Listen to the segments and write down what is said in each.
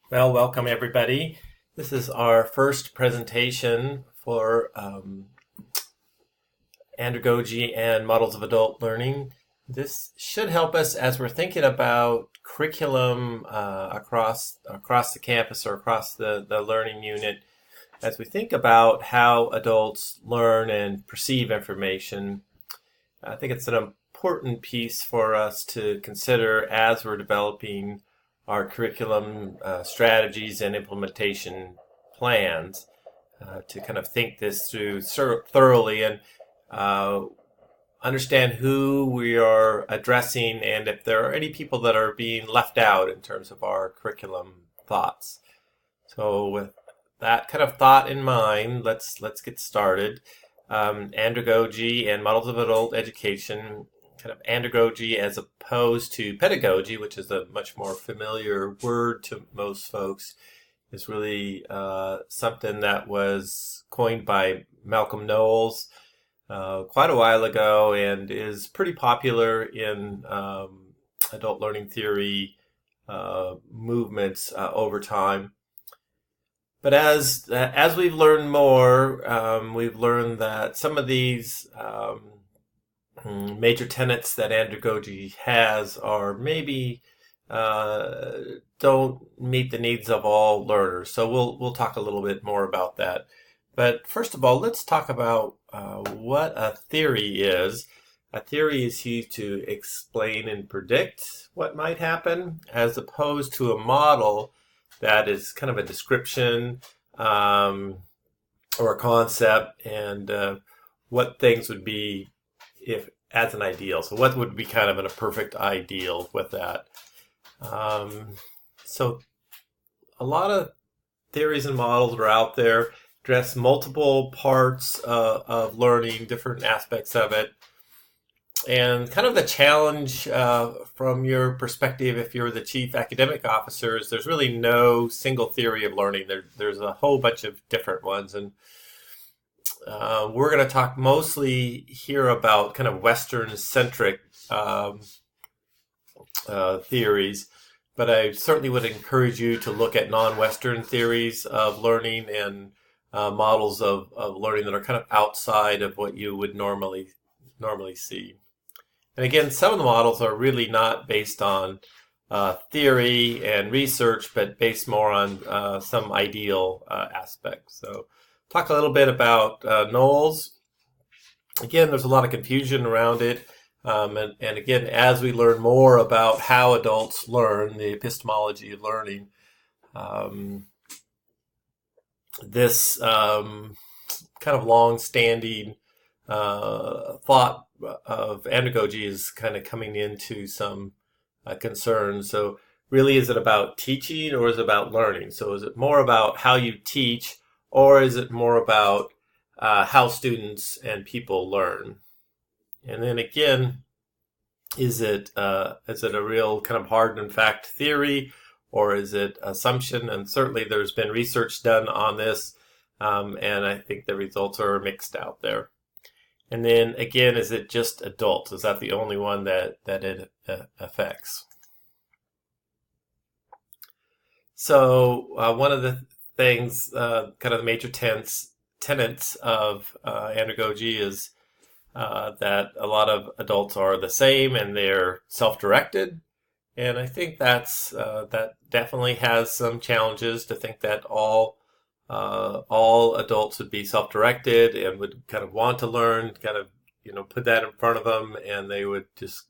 Well, welcome everybody. This is our first presentation for andragogy and models of adult learning. This should help us as we're thinking about curriculum across the campus or across the learning unit. As we think about how adults learn and perceive information, I think it's an important piece for us to consider as we're developing our curriculum strategies and implementation plans to kind of think this through thoroughly and uh, understand who we are addressing and if there are any people that are being left out in terms of our curriculum thoughts. So with that kind of thought in mind, let's get started. Andragogy and models of adult education, kind of andragogy as opposed to pedagogy, which is a much more familiar word to most folks, is really something that was coined by Malcolm Knowles quite a while ago and is pretty popular in adult learning theory movements over time. But as we've learned more, we've learned that some of these major tenets that andragogy has are maybe don't meet the needs of all learners. So we'll talk a little bit more about that. But first of all, let's talk about what a theory is. A theory is used to explain and predict what might happen, as opposed to a model that is kind of a description or a concept and what things would be if as an ideal. So what would be kind of a perfect ideal with that? So a lot of theories and models are out there, address multiple parts of learning, different aspects of it. And kind of the challenge from your perspective, if you're the chief academic officer, is there's really no single theory of learning. There's a whole bunch of different ones. And we're going to talk mostly here about kind of Western-centric theories. But I certainly would encourage you to look at non-Western theories of learning and models of learning that are kind of outside of what you would normally see. And again, some of the models are really not based on theory and research, but based more on some ideal aspects. So talk a little bit about Knowles. Again, there's a lot of confusion around it. And again, as we learn more about how adults learn, the epistemology of learning, this kind of long-standing thought of andragogy is kind of coming into some concerns. So really, is it about teaching or is it about learning? So is it more about how you teach or is it more about how students and people learn? And then again, is it a real kind of hard and fact theory or is it assumption? And certainly there's been research done on this, and I think the results are mixed out there. And then again, is it just adults? Is that the only one that it affects? So one of the things, kind of the major tenets of andragogy is that a lot of adults are the same and they're self-directed. And I think that definitely has some challenges to think that all adults would be self-directed and would kind of want to learn, kind of, put that in front of them and they would just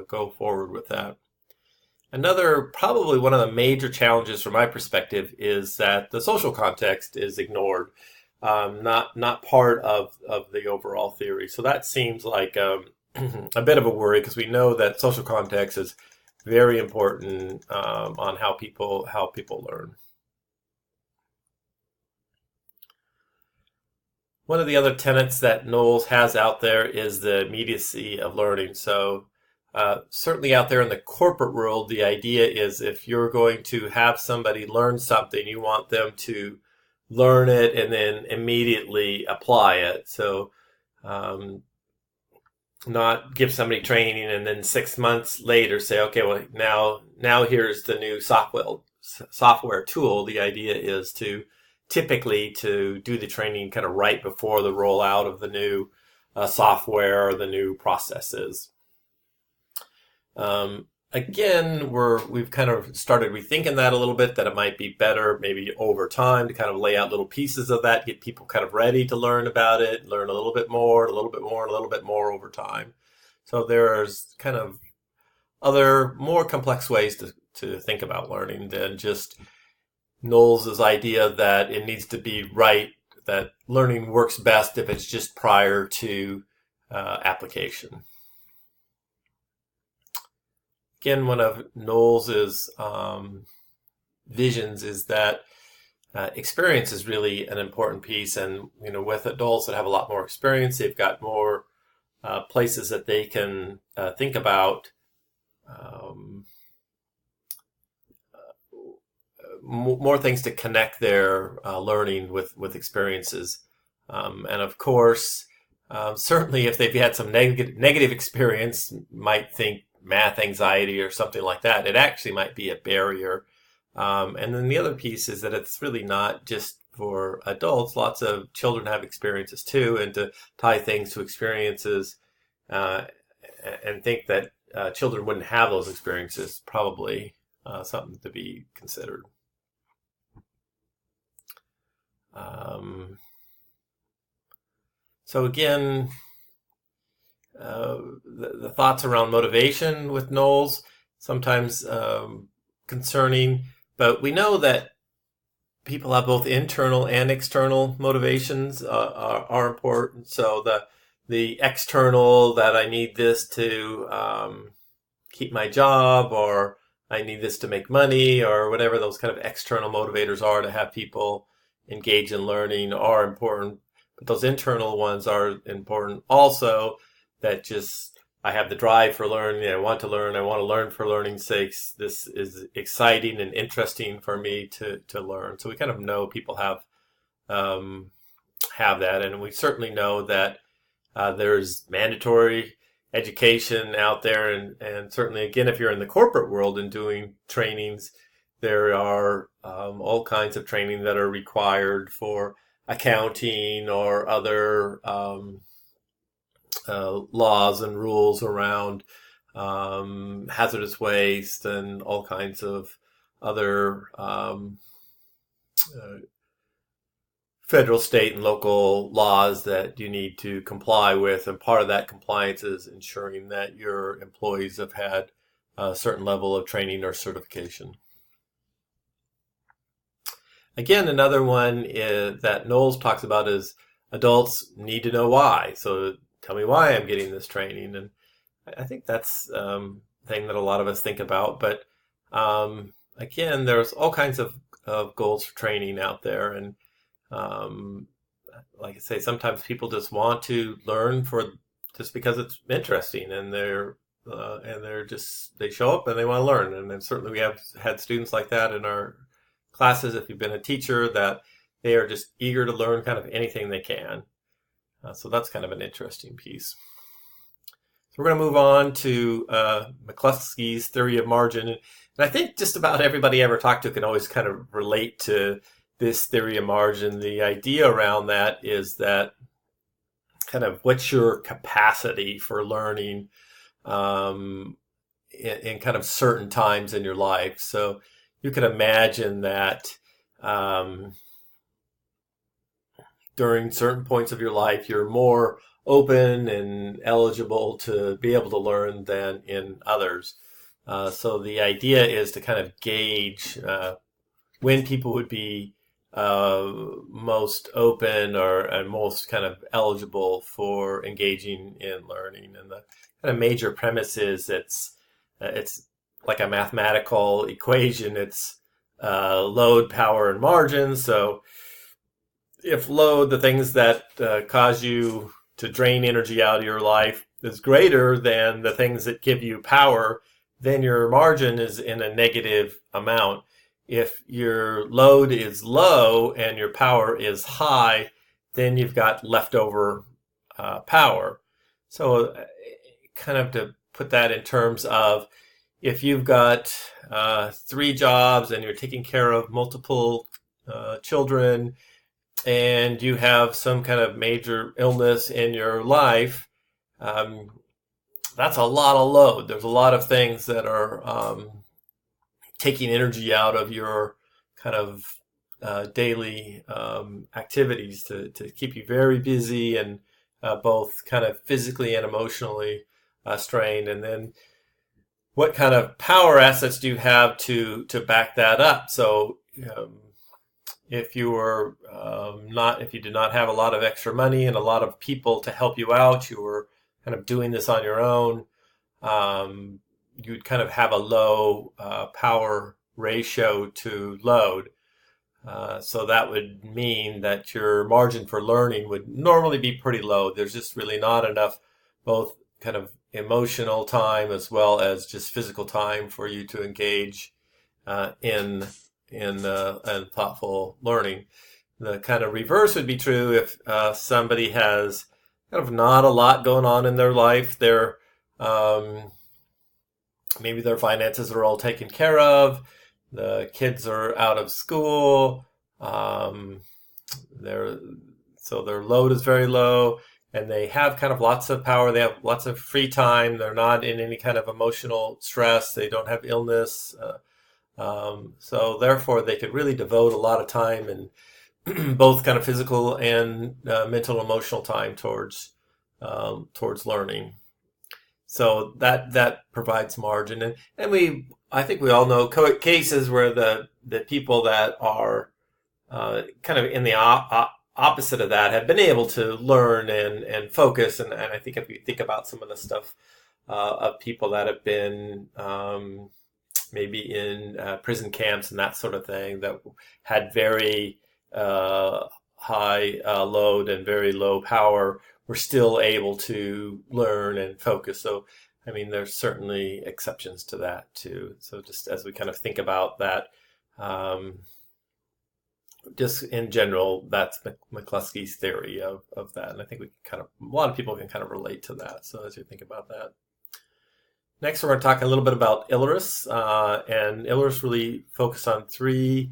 go forward with that. Another, probably one of the major challenges from my perspective is that the social context is ignored, not part of the overall theory. So that seems like a bit of a worry because we know that social context is very important on how people learn. One of the other tenets that Knowles has out there is the immediacy of learning. So certainly out there in the corporate world, the idea is if you're going to have somebody learn something, you want them to learn it and then immediately apply it. So not give somebody training and then 6 months later say, okay, well now here's the new software tool, the idea is to typically to do the training kind of right before the rollout of the new software or the new processes. Again, we've kind of started rethinking that a little bit, that it might be better maybe over time to kind of lay out little pieces of that, get people kind of ready to learn about it, learn a little bit more, a little bit more, a little bit more over time. So there's kind of other more complex ways to think about learning than just Knowles' idea that it needs to be right, that learning works best if it's just prior to application. Again, one of Knowles' visions is that experience is really an important piece, and with adults that have a lot more experience, they've got more places that they can think about more things to connect their learning with experiences. And of course, certainly if they've had some negative experience, might think math anxiety or something like that, it actually might be a barrier. And then the other piece is that it's really not just for adults. Lots of children have experiences too, and to tie things to experiences and think that children wouldn't have those experiences, probably something to be considered. So again, the thoughts around motivation with Knowles, sometimes concerning, but we know that people have both internal and external motivations are important. So the external, that I need this to keep my job, or I need this to make money, or whatever those kind of external motivators are to have people engage in learning, are important. But those internal ones are important also, that just I have the drive for learning, I want to learn for learning's sakes. This is exciting and interesting for me to learn. So we kind of know people have that, and we certainly know that there's mandatory education out there, and certainly, again, if you're in the corporate world and doing trainings, there are all kinds of training that are required for accounting or other laws and rules around hazardous waste and all kinds of other federal, state, and local laws that you need to comply with. And part of that compliance is ensuring that your employees have had a certain level of training or certification. Again, another one that Knowles talks about is adults need to know why. So tell me why I'm getting this training. And I think that's a thing that a lot of us think about. But again, there's all kinds of goals for training out there. And like I say, sometimes people just want to learn just because it's interesting, and they show up and they want to learn. And then certainly we have had students like that in our classes, if you've been a teacher, that they are just eager to learn kind of anything they can. So that's kind of an interesting piece. So we're going to move on to McCluskey's theory of margin. And I think just about everybody I ever talked to can always kind of relate to this theory of margin. The idea around that is that kind of what's your capacity for learning in kind of certain times in your life. So you can imagine that during certain points of your life, you're more open and eligible to be able to learn than in others. So the idea is to kind of gauge when people would be most open and most kind of eligible for engaging in learning. And the kind of major premise is it's like a mathematical equation. It's load, power, and margin. So if load, the things that cause you to drain energy out of your life, is greater than the things that give you power, then your margin is in a negative amount. If your load is low and your power is high, then you've got leftover power. So kind of to put that in terms of, if you've got 3 jobs and you're taking care of multiple children, and you have some kind of major illness in your life, that's a lot of load. There's a lot of things that are taking energy out of your kind of daily activities to keep you very busy and both kind of physically and emotionally strained. And then what kind of power assets do you have to back that up? So if you were if you did not have a lot of extra money and a lot of people to help you out, you were kind of doing this on your own, you'd kind of have a low power ratio to load. So that would mean that your margin for learning would normally be pretty low. There's just really not enough both kind of emotional time as well as just physical time for you to engage in thoughtful learning. The kind of reverse would be true if somebody has kind of not a lot going on in their life. They're maybe their finances are all taken care of. The kids are out of school. So their load is very low, and they have kind of lots of power. They have lots of free time. They're not in any kind of emotional stress. They don't have illness. So therefore, they could really devote a lot of time and both kind of physical and mental, emotional time towards learning. So that provides margin, and I think we all know cases where the people that are kind of in the opposite of that have been able to learn and focus, and I think if you think about some of the stuff of people that have been maybe in prison camps and that sort of thing that had very high load and very low power, were still able to learn and focus. So, I mean, there's certainly exceptions to that too. So just as we kind of think about that, just in general, that's McCluskey's theory of that. And I think a lot of people can kind of relate to that. So as you think about that. Next, we're going to talk a little bit about ILRIS. And ILRIS really focus on 3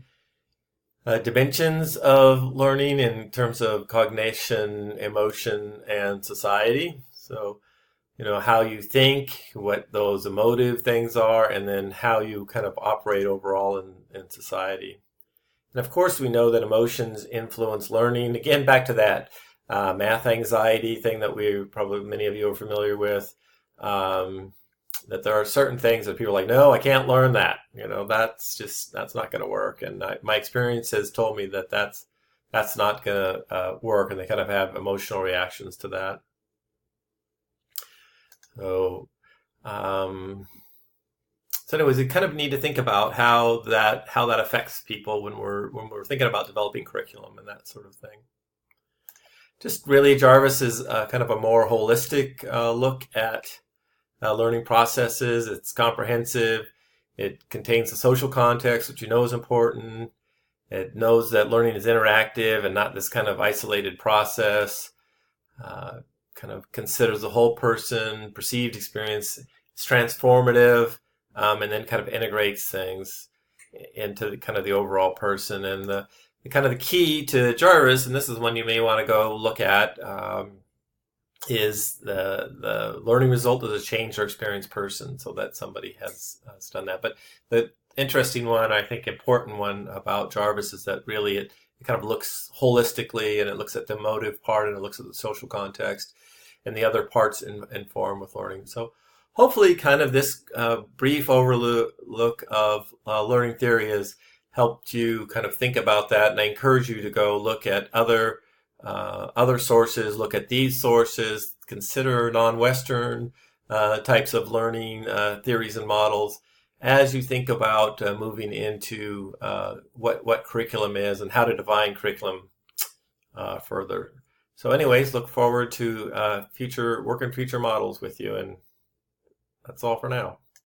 dimensions of learning in terms of cognition, emotion, and society. So, how you think, what those emotive things are, and then how you kind of operate overall in society. And of course, we know that emotions influence learning. Again, back to that math anxiety thing that many of you are familiar with. That there are certain things that people are like, no, I can't learn that. That's not going to work. And my experience has told me that that's not going to work, and they kind of have emotional reactions to that. So, anyways, we kind of need to think about how that affects people when we're thinking about developing curriculum and that sort of thing. Just really, Jarvis is kind of a more holistic look at learning processes. It's comprehensive. It contains the social context, which is important. It knows that learning is interactive and not this kind of isolated process. Kind of considers the whole person, perceived experience. It's transformative, and then kind of integrates things into kind of the overall person. And the kind of the key to Jarvis, and this is one you may want to go look at, is the learning result is a change or experienced person, so that somebody has done that. But the interesting one, I think important one about Jarvis is that really it kind of looks holistically, and it looks at the emotive part, and it looks at the social context, and the other parts inform with learning. So hopefully kind of this brief overlook of learning theory has helped you kind of think about that, and I encourage you to go look at other sources, look at these sources, consider non-Western types of learning theories and models as you think about moving into what curriculum is and how to define curriculum further. So anyways, look forward to future models with you, and that's all for now.